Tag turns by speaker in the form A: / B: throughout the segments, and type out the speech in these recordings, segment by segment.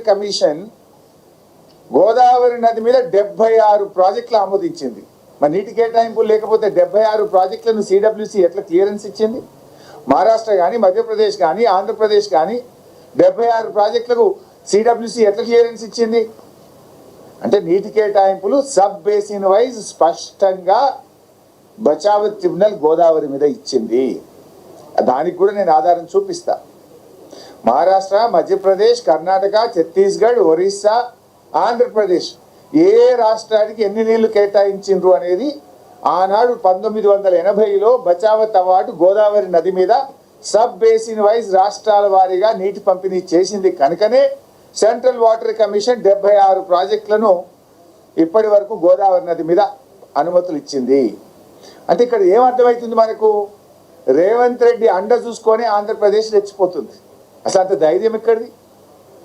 A: Commission Godavari నది మీద 76 ప్రాజెక్టులు ఆమోదించింది. మరి నీటి కేటాయింపులు లేకపోతే 76 ప్రాజెక్టులను సిడబ్ల్యూసి ఎట్లా క్లియరెన్స్ ఇచ్చింది? మహారాష్ట్ర కానీ, మధ్యప్రదేశ్ కానీ, ఆంధ్రప్రదేశ్ కానీ 76 ప్రాజెక్టులకు సిడబ్ల్యూసి ఎట్లా క్లియరెన్స్ ఇచ్చింది? అంటే నీటి కేటాయింపులు సబ్ బేసిన్ వైజ్ స్పష్టంగా బచావత్ ట్రిబ్యునల్ గోదావరి మీద ఇచ్చింది. దానికి కూడా నేను ఆధారం చూపిస్తా. మహారాష్ట్ర, మధ్యప్రదేశ్, కర్ణాటక, ఛత్తీస్గఢ్, ఒరిస్సా, ఆంధ్రప్రదేశ్ ఏ రాష్ట్రానికి ఎన్ని నీళ్లు కేటాయించిండ్రు అనేది ఆనాడు 1980లో బచావత్ అవార్డు గోదావరి నది మీద సబ్ బేసిన్ వైజ్ రాష్ట్రాల వారీగా నీటి పంపిణీ చేసింది. కనుకనే సెంట్రల్ వాటర్ కమిషన్ 76 ప్రాజెక్టులను ఇప్పటి వరకు గోదావరి నది మీద అనుమతులు ఇచ్చింది. అంటే ఇక్కడ ఏమర్థమవుతుంది మనకు? రేవంత్ రెడ్డి అండ చూసుకొని ఆంధ్రప్రదేశ్ రెచ్చిపోతుంది. అసలు అంత ధైర్యం ఎక్కడిది?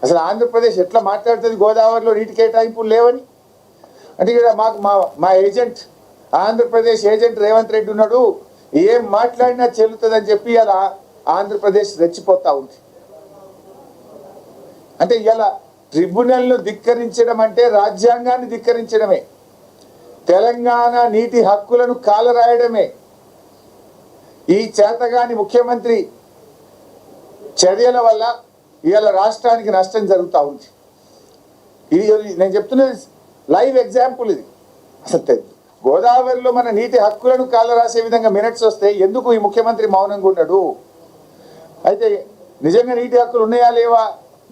A: అసలు ఆంధ్రప్రదేశ్ ఎట్లా మాట్లాడుతుంది గోదావరిలో నీటి కేటాయింపులు లేవని? అంటే ఇక్కడ మాకు మా ఏజెంట్, ఆంధ్రప్రదేశ్ ఏజెంట్ రేవంత్ రెడ్డి ఉన్నాడు, ఏం మాట్లాడినా చెల్లుతుందని చెప్పి అలా ఆంధ్రప్రదేశ్ రెచ్చిపోతా ఉంది. అంటే ఇలా ట్రిబ్యునల్ను ధిక్కరించడం అంటే రాజ్యాంగాన్ని ధిక్కరించడమే, తెలంగాణ నీటి హక్కులను కాలరాయడమే. ఈ చేతగాని ముఖ్యమంత్రి చర్యల వల్ల ఇవాళ రాష్ట్రానికి నష్టం జరుగుతూ ఉంది. ఇది నేను చెప్తున్నది లైవ్ ఎగ్జాంపుల్. ఇది అసలు గోదావరిలో మన నీటి హక్కులను కాలరాసే విధంగా మినిట్స్ వస్తే ఎందుకు ఈ ముఖ్యమంత్రి మౌనంగా ఉన్నాడు? అయితే నిజంగా నీటి హక్కులు ఉన్నాయా లేవా?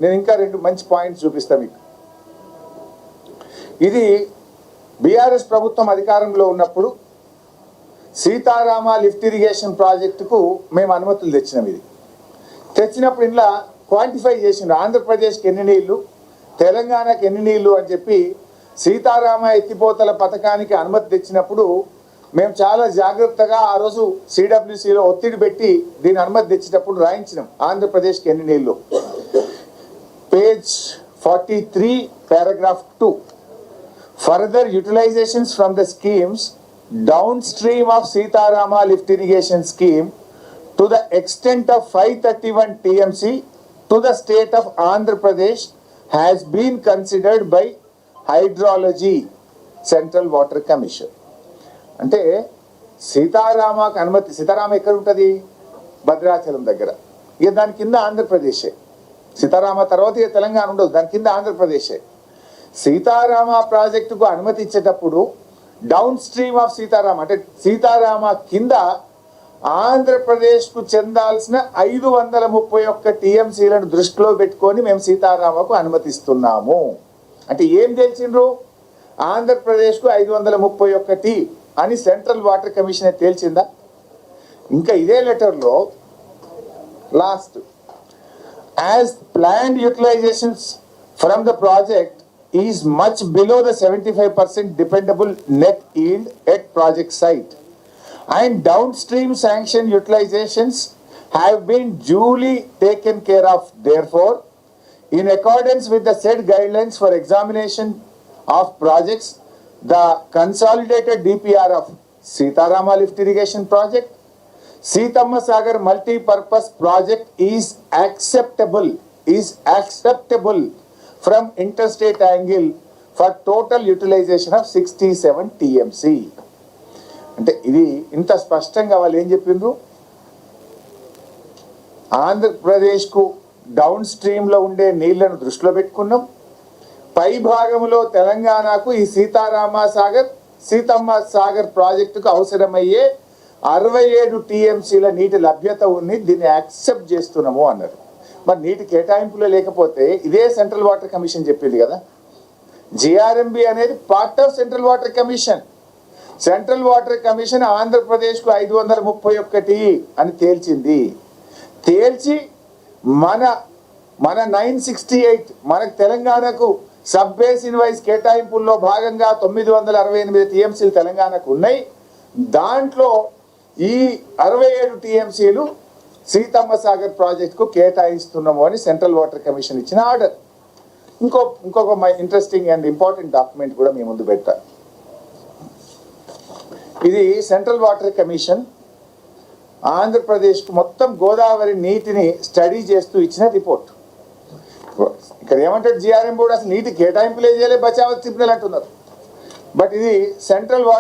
A: నేను ఇంకా 2 మంచి పాయింట్స్ చూపిస్తాను మీకు. ఇది బీఆర్ఎస్ ప్రభుత్వం అధికారంలో ఉన్నప్పుడు సీతారామ లిఫ్ట్ ఇరిగేషన్ ప్రాజెక్టుకు మేము అనుమతులు తెచ్చినాం. ఇది తెచ్చినప్పుడు ఇలా క్వాంటిఫై చేసిండు, ఆంధ్రప్రదేశ్కి ఎన్ని నీళ్లు, తెలంగాణకి ఎన్ని నీళ్లు అని చెప్పి సీతారామ ఎత్తిపోతల పథకానికి అనుమతి తెచ్చినప్పుడు మేము చాలా జాగ్రత్తగా ఆ రోజు సిడబ్ల్యూసిలో ఒత్తిడి పెట్టి దీని అనుమతి తెచ్చినప్పుడు రాయించినాం ఆంధ్రప్రదేశ్కి ఎన్ని నీళ్లు. Page 43 paragraph 2 further utilizations from the schemes downstream of Sitarama lift irrigation scheme to the extent of 531 TMC to the state of Andhra Pradesh has been considered by Hydrology Central Water Commission. అంటే సీతారామకు అనుమతి, సీతారామ ఎక్కడ ఉంటుంది? భద్రాచలం దగ్గర. ఇక దాని కింద ఆంధ్రప్రదేశే. సీతారామ తర్వాత ఇక తెలంగాణ ఉండదు, దాని కింద ఆంధ్రప్రదేశే. సీతారామ ప్రాజెక్టుకు అనుమతి ఇచ్చేటప్పుడు డౌన్ స్ట్రీమ్ ఆఫ్ సీతారామ అంటే సీతారామ కింద ఆంధ్రప్రదేశ్కు చెందాల్సిన 531 టీఎంసీలను దృష్టిలో పెట్టుకొని మేము సీతారామకు అనుమతిస్తున్నాము. అంటే ఏం తెలిసిండ్రు? ఆంధ్రప్రదేశ్కు 531 అని సెంట్రల్ వాటర్ కమిషన్ తేల్చిందా? ఇంకా ఇదే లెటర్లో last, as planned utilisations from the project is much below the 75% dependable net yield at project site and downstream sanction utilizations have been duly taken care of. Therefore, in accordance with the said guidelines for examination of projects, the consolidated DPR of Sitarama lift irrigation project, Seethamma Sagar multi-purpose project is acceptable from interstate angle for total utilization of 67 TMC. అంటే ఇది ఇంత స్పష్టంగా వాళ్ళు ఏం చెప్పిండ్రు? ఆంధ్రప్రదేశ్కు down స్ట్రీమ్లో ఉండే నీళ్లను దృష్టిలో పెట్టుకున్నాం, పై భాగంలో తెలంగాణకు ఈ సీతమ్మ సాగర్ ప్రాజెక్టుకు అవసరమయ్యే 67 టీఎంసీల నీటి లభ్యత ఉంది, దీన్ని యాక్సెప్ట్ చేస్తున్నాము అన్నారు. మరి నీటి కేటాయింపులో లేకపోతే ఇదే సెంట్రల్ వాటర్ కమిషన్ చెప్పింది కదా, జిఆర్ఎంబి అనేది part of central water commission. Central water commission ఆంధ్రప్రదేశ్కు 531 అని తేల్చింది. తేల్చి మన 968 మనకు తెలంగాణకు సబ్ బేసిన్ వైజ్ కేటాయింపుల్లో భాగంగా 968 టీఎంసీలు తెలంగాణకు ఉన్నాయి. దాంట్లో ఈ 67 టీఎంసీలు సీతమ్మ సాగర్ ప్రాజెక్టుకు కేటాయిస్తున్నాము అని సెంట్రల్ వాటర్ కమిషన్ ఇచ్చిన ఆర్డర్. ఇంకొక ఇంట్రెస్టింగ్ అండ్ ఇంపార్టెంట్ డాక్యుమెంట్ కూడా మీ ముందు పెట్టా. ఇది సెంట్రల్ వాటర్ కమిషన్ ఆంధ్రప్రదేశ్కు మొత్తం గోదావరి నీటిని స్టడీ చేస్తూ ఇచ్చిన రిపోర్ట్. ఇక్కడ ఏమంటారు జిఆర్ఎం బోర్డు అసలు నీటి కేటాయింపులే చేయలే బచావత్ ట్రిబ్యునల్ అంటున్నారు. బట్ ఇది సెంట్రల్ వాటర్